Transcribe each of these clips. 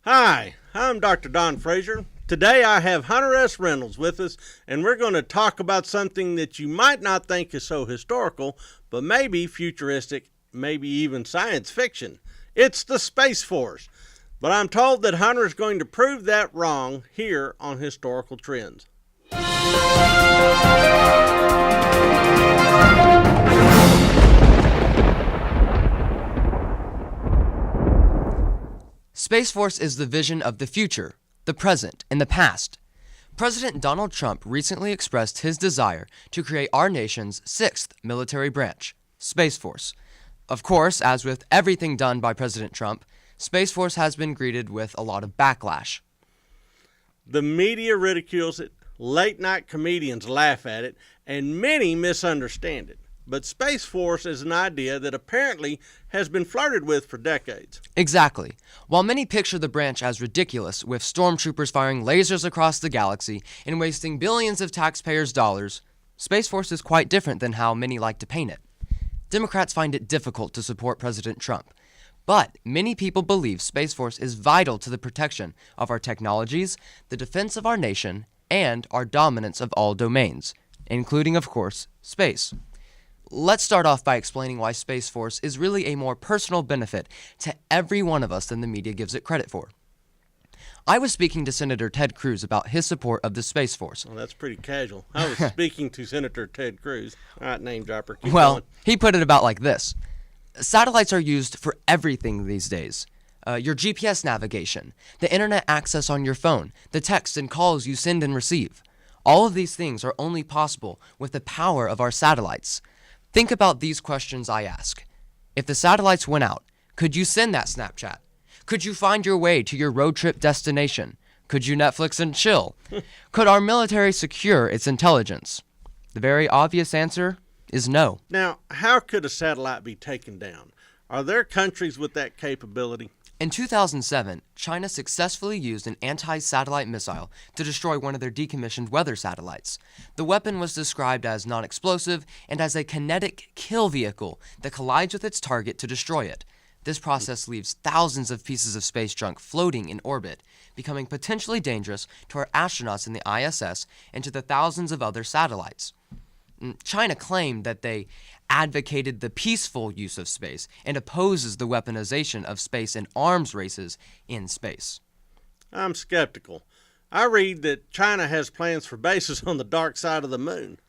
Hi, I'm Dr. Don Frazier. Today I have Hunter S. Reynolds with us, and we're going to talk about something that you might not think is so historical, but maybe futuristic, maybe even science fiction. It's the Space Force. But I'm told that Hunter is going to prove that wrong here on Historical Trends. Space Force is the vision of the future, the present, and the past. President Donald Trump recently expressed his desire to create our nation's sixth military branch, Space Force. Of course, as with everything done by President Trump, Space Force has been greeted with a lot of backlash. The media ridicules it, late-night comedians laugh at it, and many misunderstand it. But Space Force is an idea that apparently has been flirted with for decades. Exactly. While many picture the branch as ridiculous, with stormtroopers firing lasers across the galaxy and wasting billions of taxpayers' dollars, Space Force is quite different than how many like to paint it. Democrats find it difficult to support President Trump, but many people believe Space Force is vital to the protection of our technologies, the defense of our nation, and our dominance of all domains, including, of course, space. Let's start off by explaining why Space Force is really a more personal benefit to every one of us than the media gives it credit for. I was speaking to Senator Ted Cruz about his support of the Space Force. Well, that's pretty casual. I was speaking to Senator Ted Cruz. All right, name dropper. Keep Well, going. he put it about like this. Satellites are used for everything these days. Your GPS navigation, the internet access on your phone, the texts and calls you send and receive. All of these things are only possible with the power of our satellites. Think about these questions I ask. If the satellites went out, could you send that Snapchat? Could you find your way to your road trip destination? Could you Netflix and chill? Could our military secure its intelligence? The very obvious answer is no. Now, how could a satellite be taken down? Are there countries with that capability? In 2007, China successfully used an anti-satellite missile to destroy one of their decommissioned weather satellites. The weapon was described as non-explosive and as a kinetic kill vehicle that collides with its target to destroy it. This process leaves thousands of pieces of space junk floating in orbit, becoming potentially dangerous to our astronauts in the ISS and to the thousands of other satellites. China claimed that they advocated the peaceful use of space and opposes the weaponization of space and arms races in space. I'm skeptical. I read that China has plans for bases on the dark side of the moon.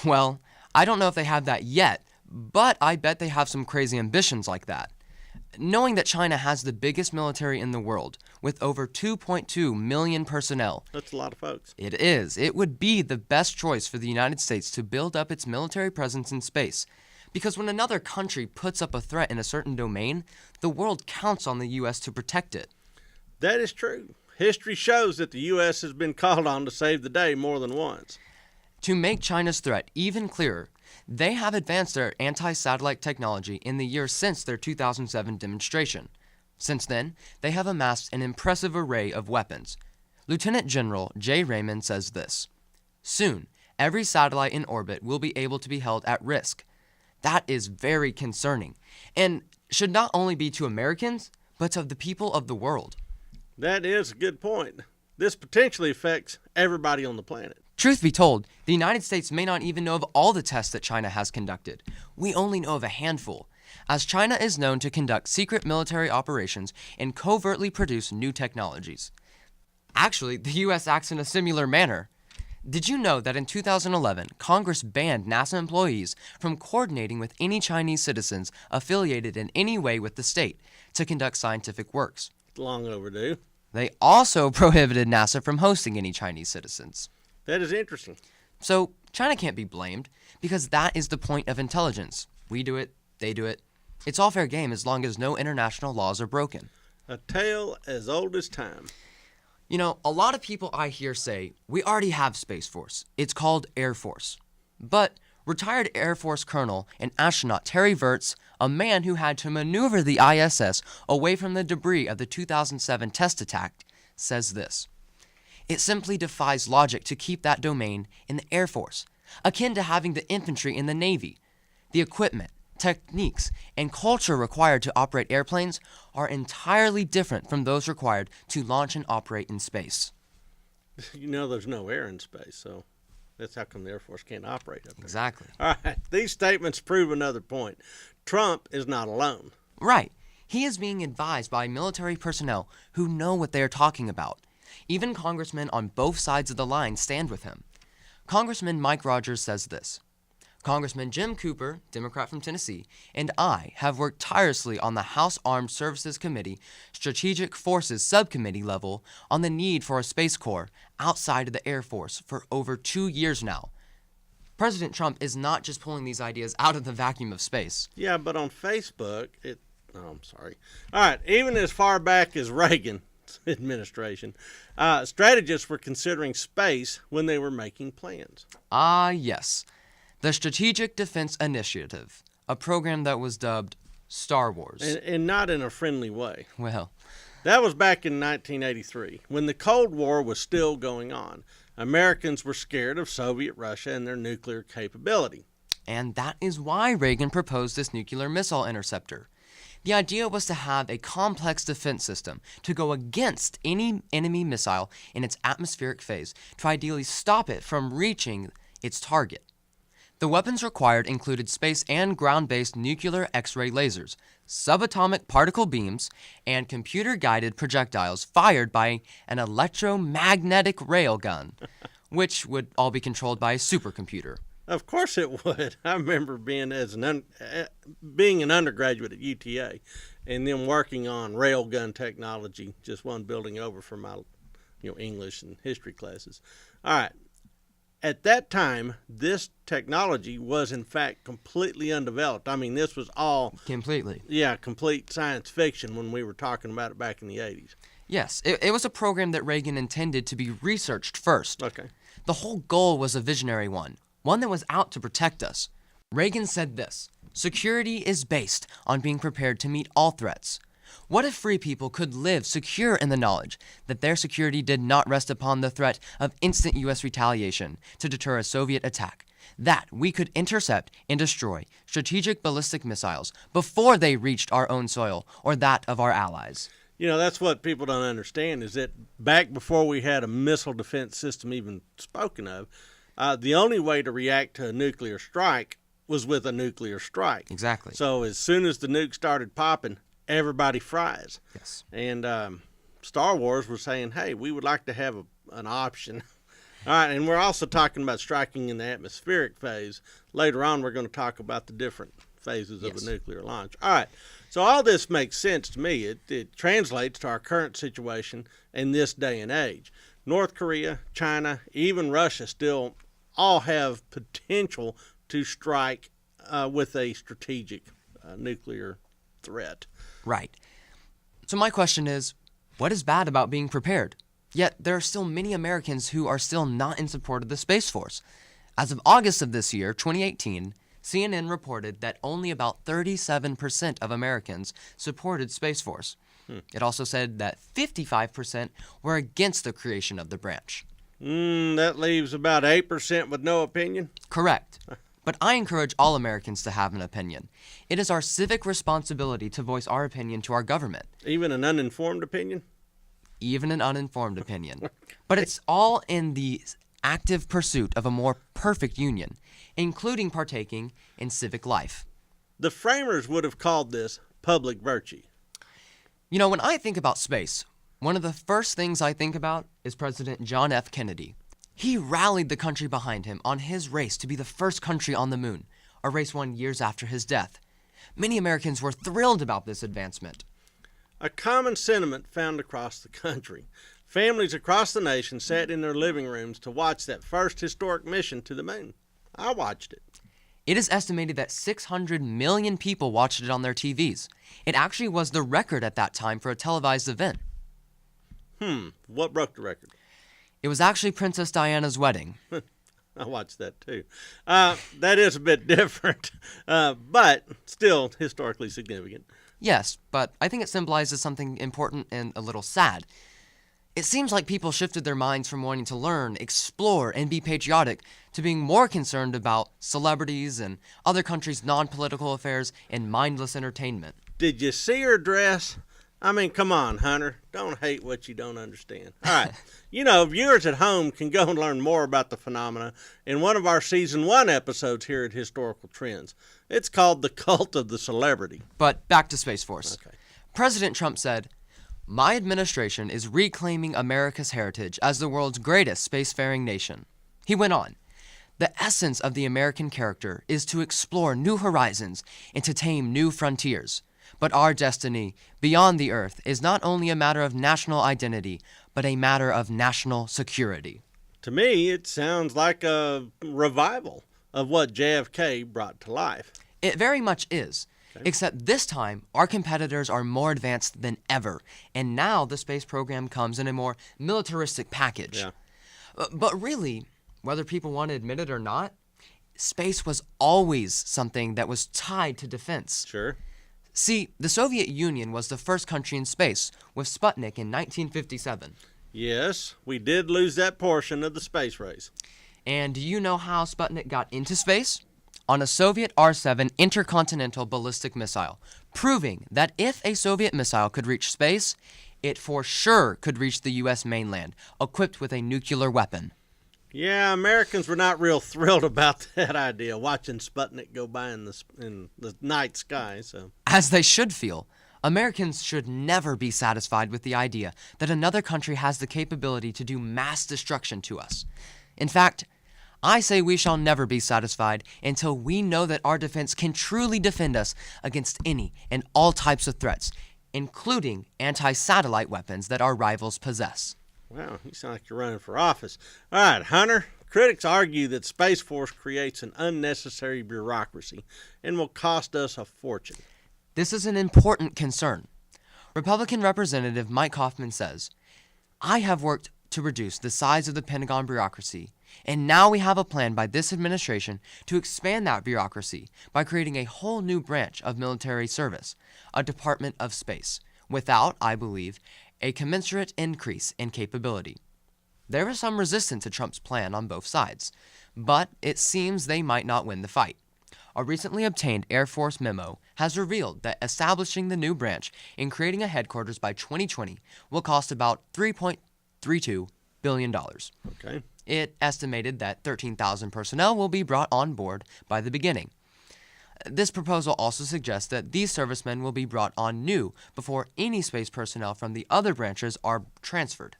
Well, I don't know if they have that yet, but I bet they have some crazy ambitions like that. Knowing that China has the biggest military in the world, with over 2.2 million personnel. That's a lot of folks. It is. It would be the best choice for the United States to build up its military presence in space. Because when another country puts up a threat in a certain domain, the world counts on the U.S. to protect it. That is true. History shows that the U.S. has been called on to save the day more than once. To make China's threat even clearer, they have advanced their anti-satellite technology in the years since their 2007 demonstration. Since then, they have amassed an impressive array of weapons. Lieutenant General Jay Raymond says this: "Soon, every satellite in orbit will be able to be held at risk." That is very concerning, and should not only be to Americans, but to the people of the world. That is a good point. This potentially affects everybody on the planet. Truth be told, the United States may not even know of all the tests that China has conducted. We only know of a handful, as China is known to conduct secret military operations and covertly produce new technologies. Actually, the U.S. acts in a similar manner. Did you know that in 2011, Congress banned NASA employees from coordinating with any Chinese citizens affiliated in any way with the state to conduct scientific works? Long overdue. They also prohibited NASA from hosting any Chinese citizens. That is interesting. So China can't be blamed, because that is the point of intelligence. We do it, they do it. It's all fair game as long as no international laws are broken. A tale as old as time. You know, a lot of people I hear say, we already have Space Force. It's called Air Force. But retired Air Force Colonel and astronaut Terry Virts, a man who had to maneuver the ISS away from the debris of the 2007 test attack, says this: "It simply defies logic to keep that domain in the Air Force, akin to having the infantry in the Navy. The equipment, techniques, and culture required to operate airplanes are entirely different from those required to launch and operate in space. You know there's no air in space, so that's how come the Air Force can't operate up there. Exactly. All right, these statements prove another point. Trump is not alone. Right. He is being advised by military personnel who know what they are talking about. Even congressmen on both sides of the line stand with him. Congressman Mike Rogers says this: Congressman Jim Cooper, Democrat from Tennessee, and I have worked tirelessly on the House Armed Services Committee, Strategic Forces Subcommittee level on the need for a Space Corps outside of the Air Force for over 2 years now. President Trump is not just pulling these ideas out of the vacuum of space. Yeah, but on Facebook, I'm sorry. All right, even as far back as Reagan's administration, strategists were considering space when they were making plans. Ah, yes. The Strategic Defense Initiative, a program that was dubbed Star Wars. And not in a friendly way. Well, that was back in 1983, when the Cold War was still going on. Americans were scared of Soviet Russia and their nuclear capability. and that is why Reagan proposed this nuclear missile interceptor. The idea was to have a complex defense system to go against any enemy missile in its atmospheric phase to ideally stop it from reaching its target. The weapons required included space and ground-based nuclear X-ray lasers, subatomic particle beams, and computer-guided projectiles fired by an electromagnetic railgun, which would all be controlled by a supercomputer. Of course it would. I remember being being an undergraduate at UTA and then working on railgun technology just one building over from my English and history classes. All right. At that time, this technology was, in fact, completely undeveloped. I mean, this was all... Completely. Yeah, complete science fiction when we were talking about it back in the 80s. Yes, it was a program that Reagan intended to be researched first. Okay. The whole goal was a visionary one that was out to protect us. Reagan said this: "Security is based on being prepared to meet all threats. What if free people could live secure in the knowledge that their security did not rest upon the threat of instant U.S. retaliation to deter a Soviet attack? That we could intercept and destroy strategic ballistic missiles before they reached our own soil or that of our allies." That's what people don't understand, is that back before we had a missile defense system even spoken of, the only way to react to a nuclear strike was with a nuclear strike. Exactly. So as soon as the nuke started popping, everybody fries. Yes. And Star Wars was saying, hey, we would like to have an option. All right, and we're also talking about striking in the atmospheric phase. Later on, we're going to talk about the different phases of a nuclear launch. All right, so all this makes sense to me. It translates to our current situation in this day and age. North Korea, China, even Russia still all have potential to strike with a strategic nuclear threat. Right. So my question is, what is bad about being prepared? Yet there are still many Americans who are still not in support of the Space Force. As of August of this year, 2018, CNN reported that only about 37% of Americans supported Space Force. It also said that 55% were against the creation of the branch. That leaves about 8% with no opinion? Correct. But I encourage all Americans to have an opinion. It is our civic responsibility to voice our opinion to our government. Even an uninformed opinion? Even an uninformed opinion. But it's all in the active pursuit of a more perfect union, including partaking in civic life. The framers would have called this public virtue. When I think about space, one of the first things I think about is President John F. Kennedy. He rallied the country behind him on his race to be the first country on the moon, a race won years after his death. Many Americans were thrilled about this advancement. A common sentiment found across the country. Families across the nation sat in their living rooms to watch that first historic mission to the moon. I watched it. It is estimated that 600 million people watched it on their TVs. It actually was the record at that time for a televised event. What broke the record? It was actually Princess Diana's wedding. I watched that too. That is a bit different, but still historically significant. Yes, but I think it symbolizes something important and a little sad. It seems like people shifted their minds from wanting to learn, explore, and be patriotic to being more concerned about celebrities and other countries' non-political affairs and mindless entertainment. Did you see her dress? I mean, come on, Hunter. Don't hate what you don't understand. All right. Viewers at home can go and learn more about the phenomena in one of our Season 1 episodes here at Historical Trends. It's called The Cult of the Celebrity. But back to Space Force. Okay. President Trump said, "My administration is reclaiming America's heritage as the world's greatest spacefaring nation." He went on, "The essence of the American character is to explore new horizons and to tame new frontiers. But our destiny beyond the Earth is not only a matter of national identity, but a matter of national security." To me, it sounds like a revival of what JFK brought to life. It very much is. Okay. Except this time, our competitors are more advanced than ever, and now the space program comes in a more militaristic package. Yeah. But really, whether people want to admit it or not, space was always something that was tied to defense. Sure. See, the Soviet Union was the first country in space, with Sputnik in 1957. Yes, we did lose that portion of the space race. And do you know how Sputnik got into space? On a Soviet R-7 intercontinental ballistic missile, proving that if a Soviet missile could reach space, it for sure could reach the U.S. mainland, equipped with a nuclear weapon. Yeah, Americans were not real thrilled about that idea, watching Sputnik go by in the night sky. So, As they should feel. Americans should never be satisfied with the idea that another country has the capability to do mass destruction to us. In fact, I say we shall never be satisfied until we know that our defense can truly defend us against any and all types of threats, including anti-satellite weapons that our rivals possess. wow, you sound like you're running for office. All right, Hunter. Critics argue that Space Force creates an unnecessary bureaucracy and will cost us a fortune. This is an important concern. Republican Representative Mike Hoffman says, "I have worked to reduce the size of the Pentagon bureaucracy, and now we have a plan by this administration to expand that bureaucracy by creating a whole new branch of military service, a Department of Space, without, I believe, a commensurate increase in capability." There is some resistance to Trump's plan on both sides, but it seems they might not win the fight. A recently obtained Air Force memo has revealed that establishing the new branch and creating a headquarters by 2020 will cost about $3.32 billion. Okay. It estimated that 13,000 personnel will be brought on board by the beginning. This proposal also suggests that these servicemen will be brought on new before any space personnel from the other branches are transferred.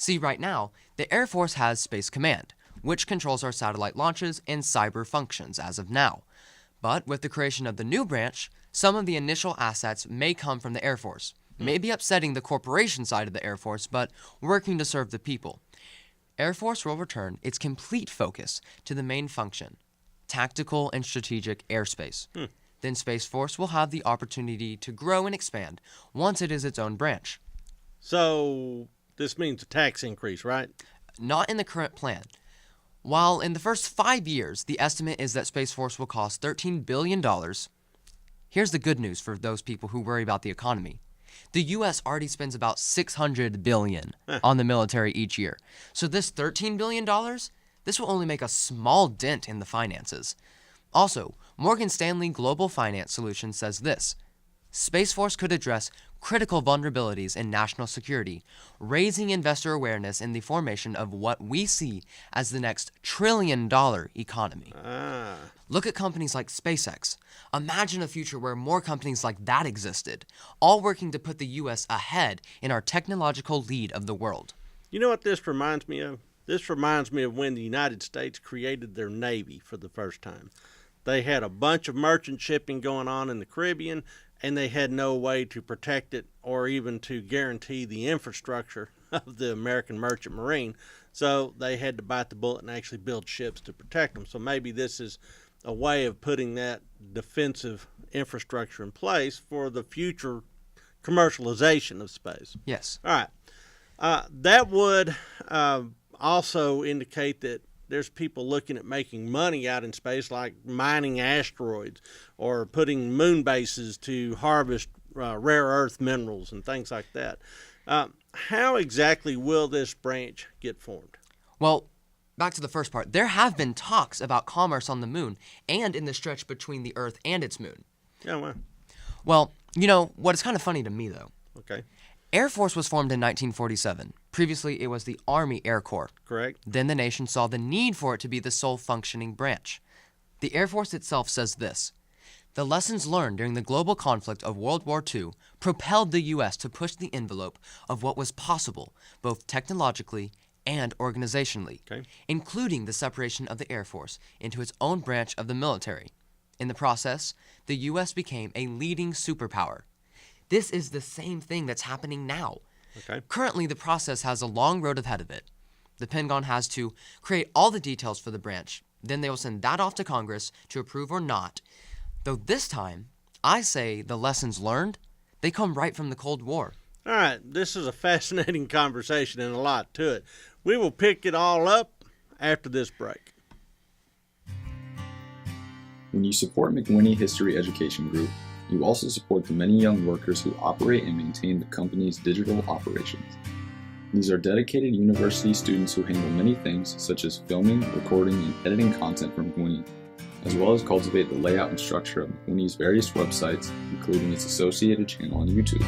See, right now, the Air Force has Space Command, which controls our satellite launches and cyber functions as of now. But with the creation of the new branch, some of the initial assets may come from the Air Force, maybe upsetting the corporation side of the Air Force, but working to serve the people. Air Force will return its complete focus to the main function, tactical and strategic airspace. Then Space Force will have the opportunity to grow and expand once it is its own branch. So, this means a tax increase, right? Not in the current plan. While in the first 5 years, the estimate is that Space Force will cost $13 billion, here's the good news for those people who worry about the economy. The U.S. already spends about $600 billion on the military each year. So this $13 billion, this will only make a small dent in the finances. Also, Morgan Stanley Global Finance Solutions says this: Space Force could address critical vulnerabilities in national security, raising investor awareness in the formation of what we see as the next trillion-dollar economy. Look at companies like SpaceX. Imagine a future where more companies like that existed, all working to put the U.S. ahead in our technological lead of the world. You know what this reminds me of? This reminds me of when the United States created their Navy for the first time. They had a bunch of merchant shipping going on in the Caribbean, and they had no way to protect it or even to guarantee the infrastructure of the American merchant marine. So they had to bite the bullet and actually build ships to protect them. So maybe this is a way of putting that defensive infrastructure in place for the future commercialization of space. Yes. All right. That would also indicate that there's people looking at making money out in space, like mining asteroids or putting moon bases to harvest rare earth minerals and things like that. How exactly will this branch get formed? Well, back to the first part. There have been talks about commerce on the moon and in the stretch between the Earth and its moon. Yeah, well, Well, you know, what is kind of funny to me, though, okay, Air Force was formed in 1947. Previously, it was the Army Air Corps. correct. Then the nation saw the need for it to be the sole functioning branch. The Air Force itself says this: the lessons learned during the global conflict of World War II propelled the U.S. to push the envelope of what was possible, both technologically and organizationally, Okay. including the separation of the Air Force into its own branch of the military. In the process, the U.S. became a leading superpower. This is the same thing that's happening now. Okay. Currently, the process has a long road ahead of it. The Pentagon has to create all the details for the branch. Then they will send that off to Congress to approve or not. Though this time, I say the lessons learned, they come right from the Cold War. All right, this is a fascinating conversation and a lot to it. We will pick it all up after this break. When you support McWhinney History Education Group, you also support the many young workers who operate and maintain the company's digital operations. These are dedicated university students who handle many things such as filming, recording, and editing content for McWhinney, as well as cultivate the layout and structure of McWhinney's various websites, including its associated channel on YouTube.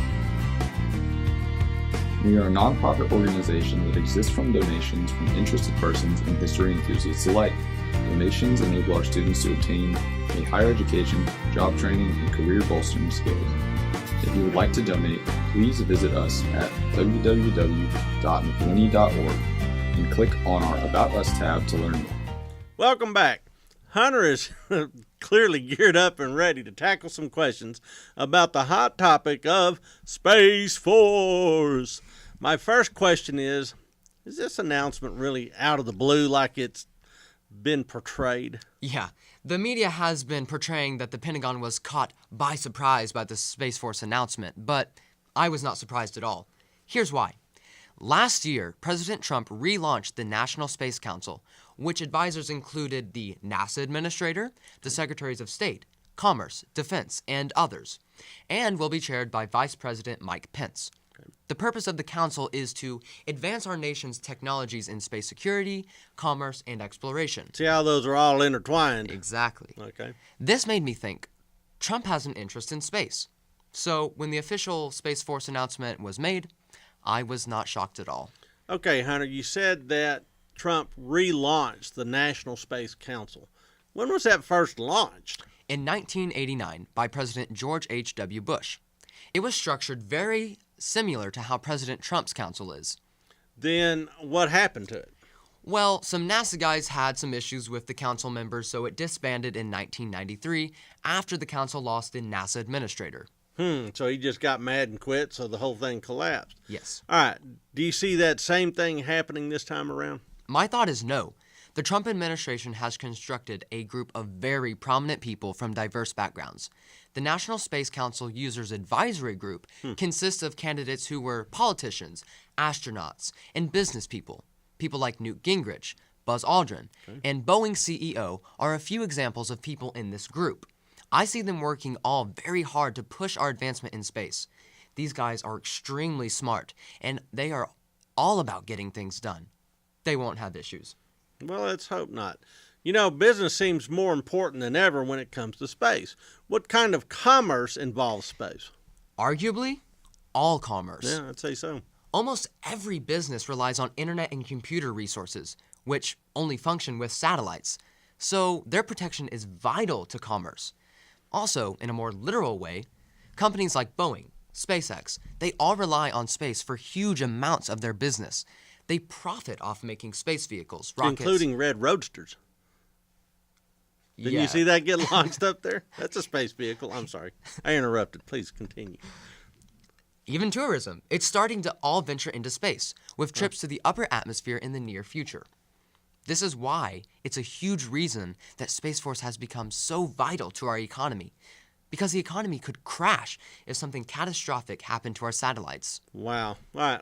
We are a nonprofit organization that exists from donations from interested persons and history enthusiasts alike. Donations enable our students to obtain a higher education, job training, and career bolstering skills. If you would like to donate, please visit us at www.mcwhinney.org and click on our About Us tab to learn more. Welcome back. Hunter is clearly geared up and ready to tackle some questions about the hot topic of Space Force. My first question is this announcement really out of the blue like it's been portrayed? Yeah, the media has been portraying that the Pentagon was caught by surprise by the Space Force announcement, but I was not surprised at all. Here's why. Last year, President Trump relaunched the National Space Council, which advisors included the NASA Administrator, the Secretaries of State, Commerce, Defense, and others, and will be chaired by Vice President Mike Pence. The purpose of the council is to advance our nation's technologies in space security, commerce, and exploration. See how those are all intertwined? Exactly. Okay. This made me think Trump has an interest in space. So when the official Space Force announcement was made, I was not shocked at all. Okay, Hunter, you said that Trump relaunched the National Space Council. When was that first launched? In 1989, by President George H.W. Bush. It was structured very similar to how President Trump's council is. Then what happened to it? Well, some NASA guys had some issues with the council members, so it disbanded in 1993 after the council lost the NASA administrator. So he just got mad and quit, so the whole thing collapsed. Yes. All right. Do you see that same thing happening this time around? My thought is no. The Trump administration has constructed a group of very prominent people from diverse backgrounds. The National Space Council Users Advisory Group consists of candidates who were politicians, astronauts, and business people. People like Newt Gingrich, Buzz Aldrin, and Boeing CEO are a few examples of people in this group. I see them working all very hard to push our advancement in space. These guys are extremely smart, and they are all about getting things done. They won't have issues. Well, let's hope not. You know, business seems more important than ever when it comes to space. What kind of commerce involves space? Arguably, all commerce. Yeah, I'd say so. Almost every business relies on internet and computer resources, which only function with satellites. So their protection is vital to commerce. Also, in a more literal way, companies like Boeing, SpaceX, they all rely on space for huge amounts of their business. They profit off making space vehicles, rockets. Including red roadsters. Didn't you see that get launched up there? That's a space vehicle. I'm sorry. I interrupted. Please continue. Even tourism. It's starting to all venture into space, with trips to the upper atmosphere in the near future. This is why it's a huge reason that Space Force has become so vital to our economy. Because the economy could crash if something catastrophic happened to our satellites. Wow. All right.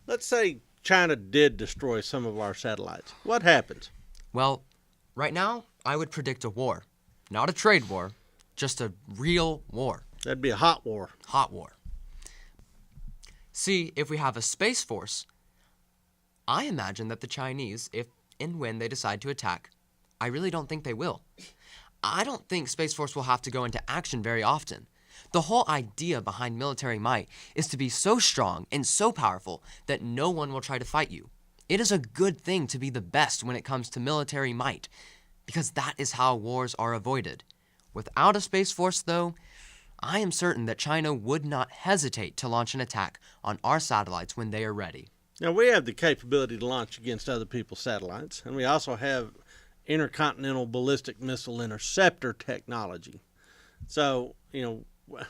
Let's say China did destroy some of our satellites. What happens? Well, right now, I would predict a war. Not a trade war, just a real war. That'd be a hot war. Hot war. See, if we have a Space Force, I imagine that the Chinese, if and when they decide to attack, I really don't think they will. I don't think Space Force will have to go into action very often. The whole idea behind military might is to be so strong and so powerful that no one will try to fight you. It is a good thing to be the best when it comes to military might, because that is how wars are avoided. Without a Space Force, though, I am certain that China would not hesitate to launch an attack on our satellites when they are ready. Now, we have the capability to launch against other people's satellites, and we also have intercontinental ballistic missile interceptor technology. So,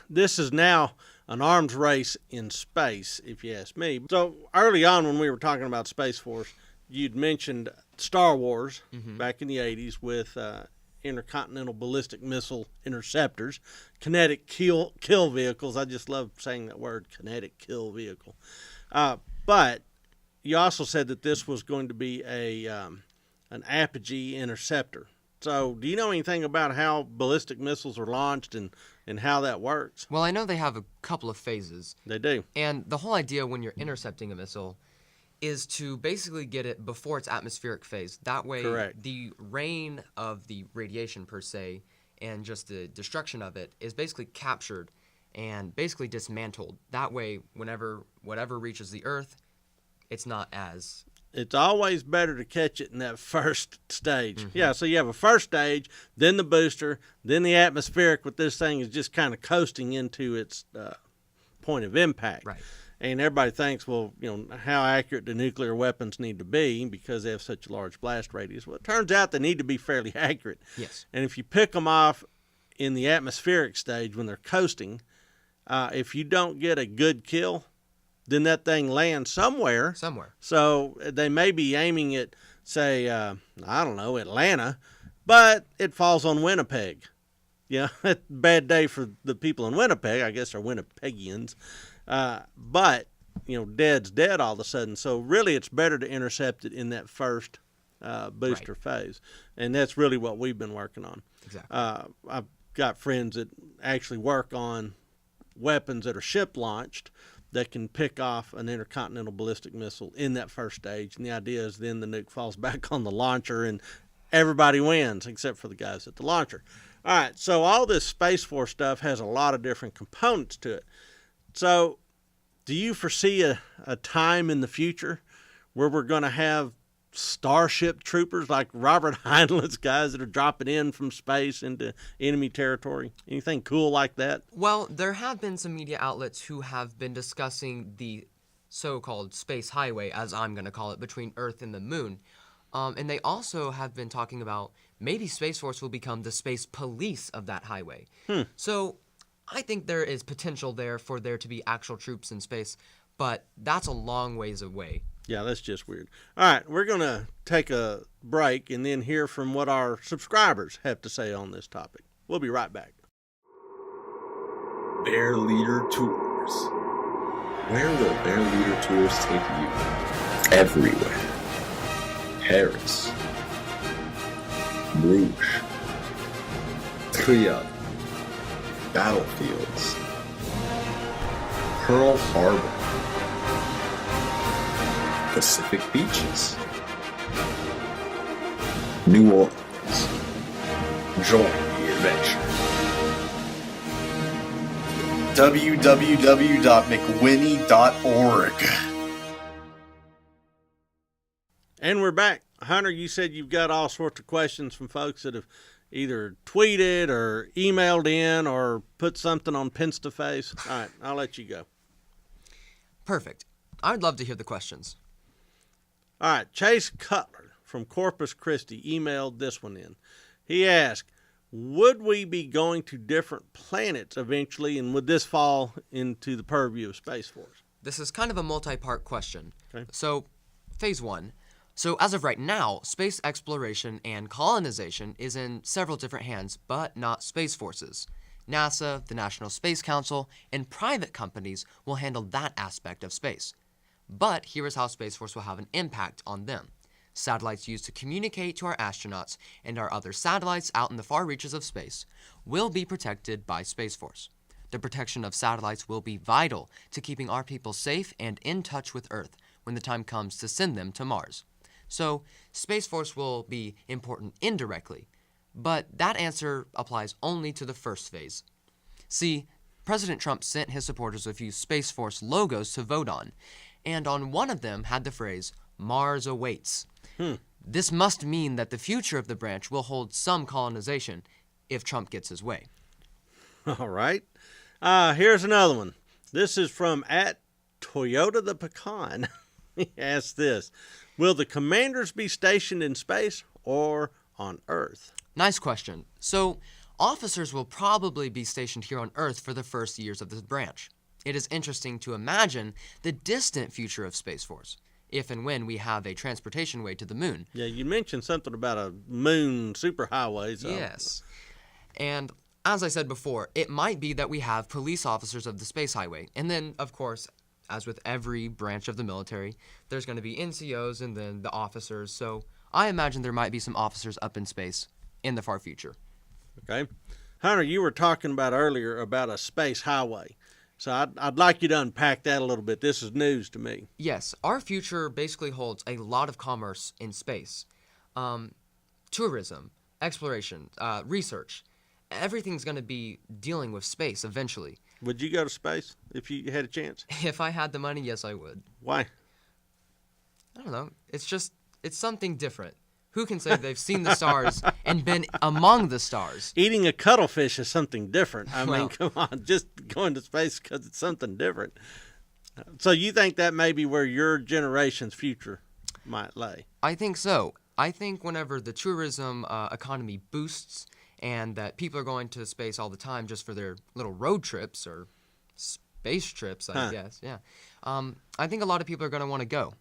this is now an arms race in space, if you ask me. So, early on when we were talking about Space Force, you'd mentioned Star Wars back in the 80s with intercontinental ballistic missile interceptors, kinetic kill vehicles. I just love saying that word, kinetic kill vehicle. But you also said that this was going to be an apogee interceptor. So do you know anything about how ballistic missiles are launched and how that works? Well, I know they have a couple of phases. They do. And the whole idea when you're intercepting a missile is to basically get it before its atmospheric phase. That way, Correct. The rain of the radiation per se and just the destruction of it is basically captured and basically dismantled. That way, whatever reaches the Earth, it's not as... It's always better to catch it in that first stage. Yeah, so you have a first stage, then the booster, then the atmospheric, with this thing is just kind of coasting into its point of impact. Right. And everybody thinks, well, how accurate do nuclear weapons need to be because they have such a large blast radius? Well, it turns out they need to be fairly accurate. Yes. And if you pick them off in the atmospheric stage when they're coasting, if you don't get a good kill, then that thing lands somewhere. So they may be aiming at, say, Atlanta, but it falls on Winnipeg. Yeah, bad day for the people in Winnipeg. I guess they're Winnipegians. But, dead's dead all of a sudden. So really it's better to intercept it in that first booster phase. And that's really what we've been working on. Exactly. I've got friends that actually work on weapons that are ship launched that can pick off an intercontinental ballistic missile in that first stage. And the idea is then the nuke falls back on the launcher and everybody wins except for the guys at the launcher. All right, so all this Space Force stuff has a lot of different components to it. So do you foresee a time in the future where we're going to have starship troopers like Robert Heinlein's guys that are dropping in from space into enemy territory? Anything cool like that? Well, there have been some media outlets who have been discussing the so-called space highway, as I'm going to call it, between Earth and the moon. And they also have been talking about maybe Space Force will become the space police of that highway. So I think there is potential there for there to be actual troops in space, but that's a long ways away. Yeah, that's just weird. All right, we're going to take a break and then hear from what our subscribers have to say on this topic. We'll be right back. Bear Leader Tours. Where will Bear Leader Tours take you? Everywhere. Paris. Bruges. Triad. Battlefields. Pearl Harbor. Pacific beaches. New Orleans. Join the adventure. www.mcwhinney.org. And we're back. Hunter, you said you've got all sorts of questions from folks that have either tweeted or emailed in or put something on Pinstaface. All right, I'll let you go. Perfect. I'd love to hear the questions. All right, Chase Cutler from Corpus Christi emailed this one in. He asked, would we be going to different planets eventually, and would this fall into the purview of Space Force? This is kind of a multi-part question. Okay. So, phase one. So, as of right now, space exploration and colonization is in several different hands, but not Space Force's. NASA, the National Space Council, and private companies will handle that aspect of space. But here is how Space Force will have an impact on them. Satellites used to communicate to our astronauts and our other satellites out in the far reaches of space will be protected by Space Force. The protection of satellites will be vital to keeping our people safe and in touch with Earth when the time comes to send them to Mars. So, Space Force will be important indirectly, but that answer applies only to the first phase. See, President Trump sent his supporters a few Space Force logos to vote on, and on one of them had the phrase, "Mars awaits." This must mean that the future of the branch will hold some colonization if Trump gets his way. All right. Here's another one. This is from at Toyota the Pecan. He asks this: will the commanders be stationed in space or on Earth? Nice question. So, officers will probably be stationed here on Earth for the first years of the branch. It is interesting to imagine the distant future of Space Force, if and when we have a transportation way to the moon. Yeah, you mentioned something about a moon superhighway. So. Yes. And as I said before, it might be that we have police officers of the space highway. And then, of course, as with every branch of the military, there's going to be NCOs and then the officers. So I imagine there might be some officers up in space in the far future. Okay. Hunter, you were talking about earlier about a space highway. So I'd like you to unpack that a little bit. This is news to me. Yes, our future basically holds a lot of commerce in space. Tourism, exploration, research. Everything's going to be dealing with space eventually. Would you go to space if you had a chance? If I had the money, yes, I would. Why? I don't know. It's something different. Who can say they've seen the stars and been among the stars? Eating a cuttlefish is something different. I mean, Well- come on, just going to space because it's something different. So you think that may be where your generation's future might lay? I think so. I think whenever the tourism economy boosts and that people are going to space all the time just for their little road trips or space trips, I guess, yeah. I think a lot of people are going to want to go.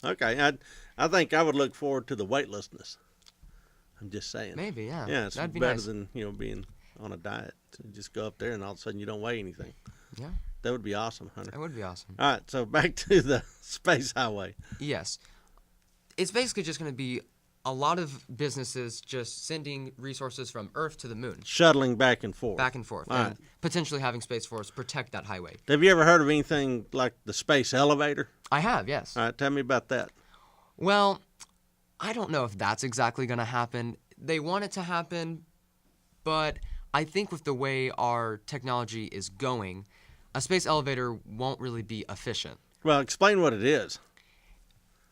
Okay, I think I would look forward to the weightlessness. I'm just saying. Maybe, yeah. Yeah, it's That'd be better nice. than being on a diet. To just go up there and all of a sudden you don't weigh anything. Yeah, That would be awesome, Hunter. that would be awesome. All right, so back to the space highway. Yes. It's basically just going to be a lot of businesses just sending resources from Earth to the moon, Shuttling back and forth. back and forth, All and right. potentially having Space Force protect that highway. Have you ever heard of anything like the space elevator? I have, yes. All right, tell me about that. Well, I don't know if that's exactly going to happen. They want it to happen, but I think with the way our technology is going, a space elevator won't really be efficient. Well, explain what it is.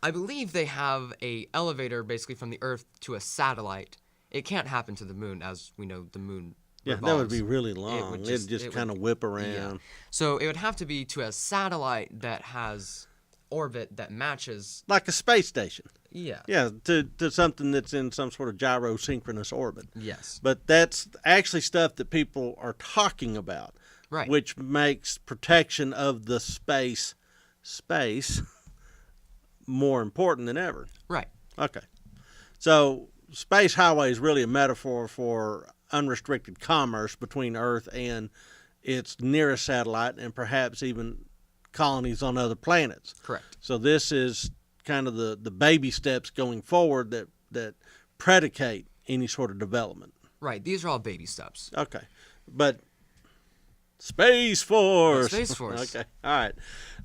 I believe they have a elevator basically from the Earth to a satellite. It can't happen to the moon, as we know the moon Yeah, revolves. that would be really long. It'd just it kind of would- whip yeah. around. So it would have to be to a satellite that has orbit that matches. Like a space station. Yeah. Yeah, to something that's in some sort of gyrosynchronous orbit. Yes. But that's actually stuff that people are talking about, Right. which makes protection of the space more important than ever. Right. Okay. So space highway is really a metaphor for unrestricted commerce between Earth and its nearest satellite and perhaps even colonies on other planets. Correct. So this is kind of the baby steps going forward that predicate any sort of development. Right. These are all baby steps. Okay. But Space Force. Space Force. Okay. All right.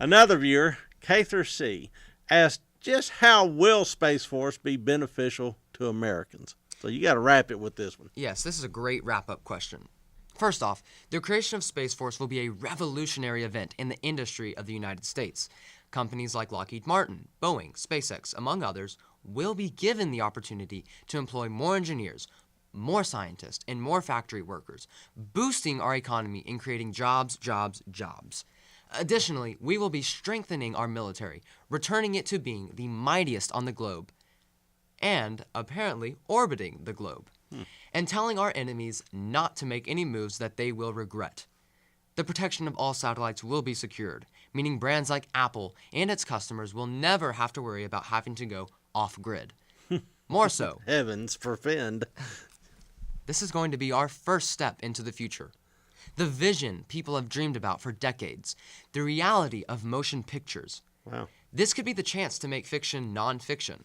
Another viewer, Cather C., asked, just how will Space Force be beneficial to Americans? So you got to wrap it with this one. Yes, this is a great wrap-up question. First off, the creation of Space Force will be a revolutionary event in the industry of the United States. Companies like Lockheed Martin, Boeing, SpaceX, among others, will be given the opportunity to employ more engineers, more scientists, and more factory workers, boosting our economy and creating jobs, jobs, jobs. Additionally, we will be strengthening our military, returning it to being the mightiest on the globe, and apparently orbiting the globe, and telling our enemies not to make any moves that they will regret. The protection of all satellites will be secured, meaning brands like Apple and its customers will never have to worry about having to go off-grid. More so, Heavens forfend. this is going to be our first step into the future. The vision people have dreamed about for decades, the reality of motion pictures. Wow. This could be the chance to make fiction non-fiction.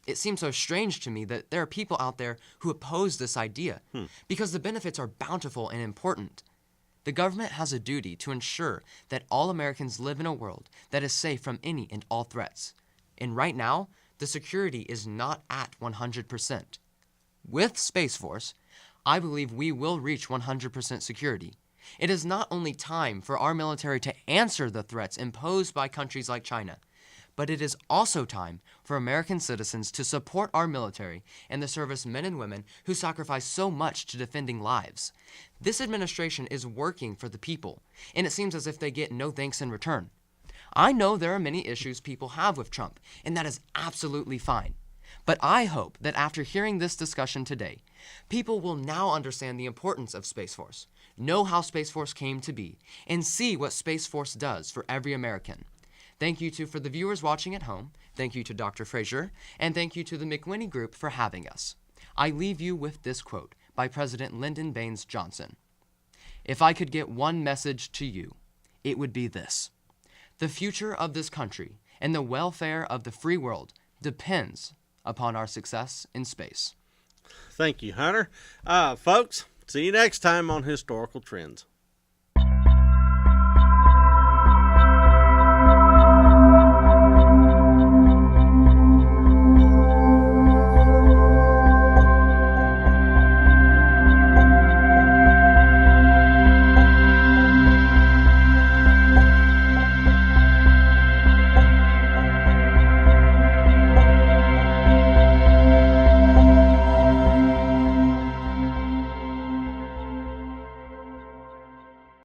It seems so strange to me that there are people out there who oppose this idea because the benefits are bountiful and important. The government has a duty to ensure that all Americans live in a world that is safe from any and all threats. And right now, the security is not at 100%. With Space Force, I believe we will reach 100% security. It is not only time for our military to answer the threats imposed by countries like China, but it is also time for American citizens to support our military and the servicemen and women who sacrifice so much to defending lives. This administration is working for the people, and it seems as if they get no thanks in return. I know there are many issues people have with Trump, and that is absolutely fine. But I hope that after hearing this discussion today, people will now understand the importance of Space Force, know how Space Force came to be, and see what Space Force does for every American. Thank you for the viewers watching at home, thank you to Dr. Frazier, and thank you to the McWhinney Group for having us. I leave you with this quote by President Lyndon Baines Johnson. "If I could get one message to you, it would be this. The future of this country and the welfare of the free world depends upon our success in space." Thank you, Hunter. Folks, see you next time on Historical Trends.